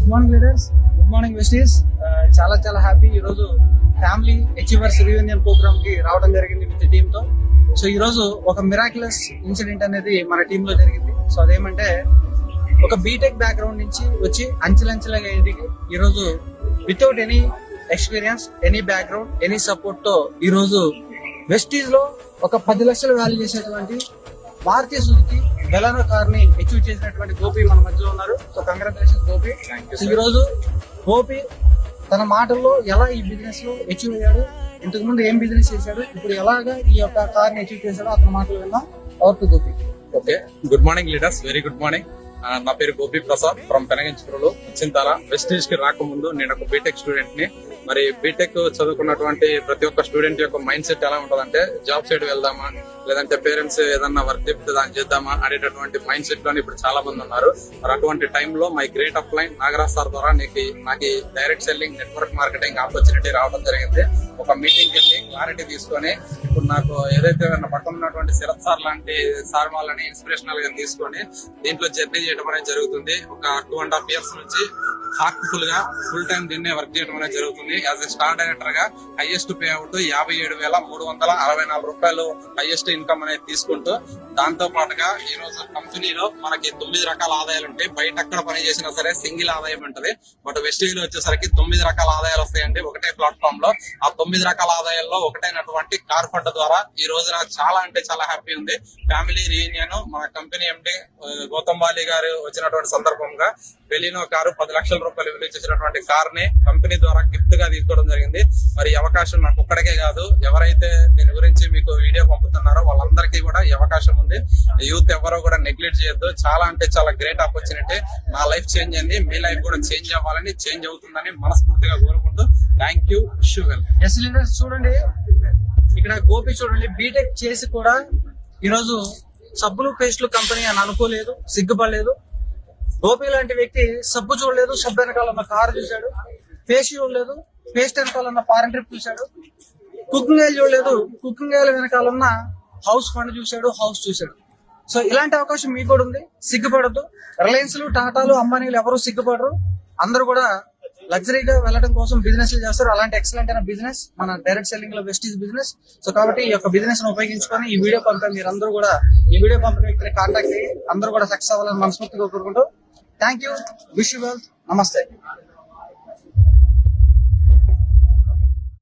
Good morning leaders, good morning besties. చాలా చాలా happy ఈ రోజు ఫ్యామిలీ అచీవర్స్ రీయూనియన్ ప్రోగ్రామ్ కి రావడం జరిగింది విత్ టీమ్ తో. సో ఈ రోజు ఒక మిరాక్యులస్ ఇన్సిడెంట్ అనేది మన టీమ్ లో జరిగింది. సో అదేమంటే ఒక బీటెక్ బ్యాక్గ్రౌండ్ నుంచి వచ్చి అంచెలంచెలుగా ఎదిగి ఈ రోజు without any experience, any background, any support తో ఈ రోజు వెస్టీజ్ లో ఒక 10 లక్షలు వాల్యూ చేసేటువంటి మారుతి సుజుకి బెలెనో కార్ ని అచీవ్ చేసినటువంటి గోపి మన మధ్యలో ఉన్నారు. So congratulations Gopi. ఈ రోజు గోపి తన మాటల్లో ఎలా ఈ బిజినెస్ లో అచీవ్ అయ్యాడు, ఇంతకు ముందు ఏం బిజినెస్ చేశాడు, ఇప్పుడు ఎలాగా ఈ యొక్క కార్ ని అచీవ్ చేశాడో అతని మాటలు విన్నాం. Over to Gopi. Okay, good morning leaders, very good morning. నా పేరు గోపి ప్రసాద్ ఫ్రమ్ పెనగంచిపురంలో చింతాల. వెస్టేజ్ కి రాకముందు నేను ఒక బీటెక్ స్టూడెంట్ ని. మరి బీటెక్ చదువుకున్నటువంటి ప్రతి ఒక్క స్టూడెంట్ యొక్క మైండ్ సెట్ ఎలా ఉంటదంటే జాబ్ సైడ్ వెళ్దామా, లేదంటే పేరెంట్స్ ఏదన్నా వర్క్ చెప్తే దాన్ని చేద్దామా అనేటటువంటి మైండ్ సెట్ లోని ఇప్పుడు చాలా మంది ఉన్నారు. మరి అటువంటి టైంలో my great up line Nagaraj sir ద్వారా నాకు direct selling network marketing opportunity రావడం జరిగింది. ఒక మీటింగ్ వెళ్ళి క్లారిటీ తీసుకొని ఇప్పుడు నాకు ఏదైతే పక్కన ఉన్నటువంటి శరత్ సార్ లాంటి సార్ వాళ్ళని ఇన్స్పిరేషనల్ గా తీసుకొని దీంట్లో జర్నీ చేయడం అనేది జరుగుతుంది. ఒక 2.5 years నుంచి హార్ట్ఫుల్ గా ఫుల్ టైం దీన్నే వర్క్ చేయడం అనేది జరుగుతుంది. యాజ్ ఎ స్టార్ డైరెక్టర్ గా హైయెస్ట్ పే అవుట్ 57,364 రూపాయలు హైయెస్ట్ ఇన్కమ్ అనేది తీసుకుంటూ, దాంతో పాటుగా ఈ రోజు కంపెనీలో మనకి 9 రకాల ఆదాయాలు ఉంటాయి. బయట ఎక్కడ పని చేసినా సరే సింగిల్ ఆదాయం ఉంటది. బట్ వెస్టేజ్ లో వచ్చేసరికి 9 రకాల ఆదాయాలు వస్తాయండి ఒకటే ప్లాట్ఫామ్ లో. ఆ 9 రకాల ఆదాయాల్లో ఒకటైనటువంటి కార్ ఫండ్ ద్వారా ఈ రోజు నాకు చాలా అంటే చాలా హ్యాపీ ఉంది. ఫ్యామిలీ రీయూనియన్ మన కంపెనీ ఎండి గౌతమ్ బాలి గారు వచ్చినటువంటి సందర్భంగా బెలినో కారు 10 లక్షల రూపాయలు విలువ చేసినటువంటి కార్ ని కంపెనీ ద్వారా గిఫ్ట్ గా తీసుకోవడం జరిగింది. మరి ఈ అవకాశం నాకు ఒక్కడికే కాదు, ఎవరైతే దీని గురించి మీకు వీడియో పంపుతున్నారో వాళ్ళందరికీ కూడా ఈ అవకాశం ఉంది. యూత్ ఎవరో కూడా నెగ్లెక్ట్ చేయొద్దు. చాలా అంటే చాలా గ్రేట్ ఆపర్చునిటీ. నా లైఫ్ చేంజ్ అయింది, మీ లైఫ్ కూడా చేంజ్ అవ్వాలని, చేంజ్ అవుతుందని మనస్ఫూర్తిగా కోరుకుంటూ థ్యాంక్ యూ. ఎస్ లీడర్స్, చూడండి ఇక్కడ గోపి చూడండి, బీటెక్ చేసి కూడా ఈరోజు సబ్బులు పేస్టులు కంపెనీ అని అనుకోలేదు, సిగ్గుపడలేదు. గోపి లాంటి వ్యక్తి సబ్బు చూడలేదు, సబ్బు వెనకాల ఉన్న కారు చూశాడు. పేస్ట్ చూడలేదు, పేస్ట్ వెనకాల ఉన్న ఫారెన్ ట్రిప్ చూశాడు. కుకింగ్ ఆయిల్ చూడలేదు, కుకింగ్ ఆయిల్ వెనకాల ఉన్న హౌస్ ఫండ్ చూశాడు, హౌస్ చూశాడు. సో ఇలాంటి అవకాశం మీకు కూడా ఉంది, సిగ్గుపడద్దు. రిలయన్స్లు, టాటాలు, అంబానీలు ఎవరు సిగ్గుపడరు. అందరూ కూడా లగ్జరీగా వెళ్ళడం కోసం బిజినెస్ చేస్తారు. అలాంటి ఎక్సలెంట్ అయిన బిజినెస్ మన డైరెక్ట్ సెల్లింగ్ లో వెస్టీజ్ బిజినెస్. సో కాబట్టి ఈ యొక్క బిజినెస్ ను ఉపయోగించుకొని ఈ వీడియో పంపే మీరు అందరూ కూడా ఈ వీడియో పంపిన ఇక్కడ కాంటాక్ట్ అయ్యి అందరూ కూడా సక్సెస్ అవ్వాలని మనస్ఫూర్తిగా కోరుకుంటూ thank you, wish you well, నమస్తే.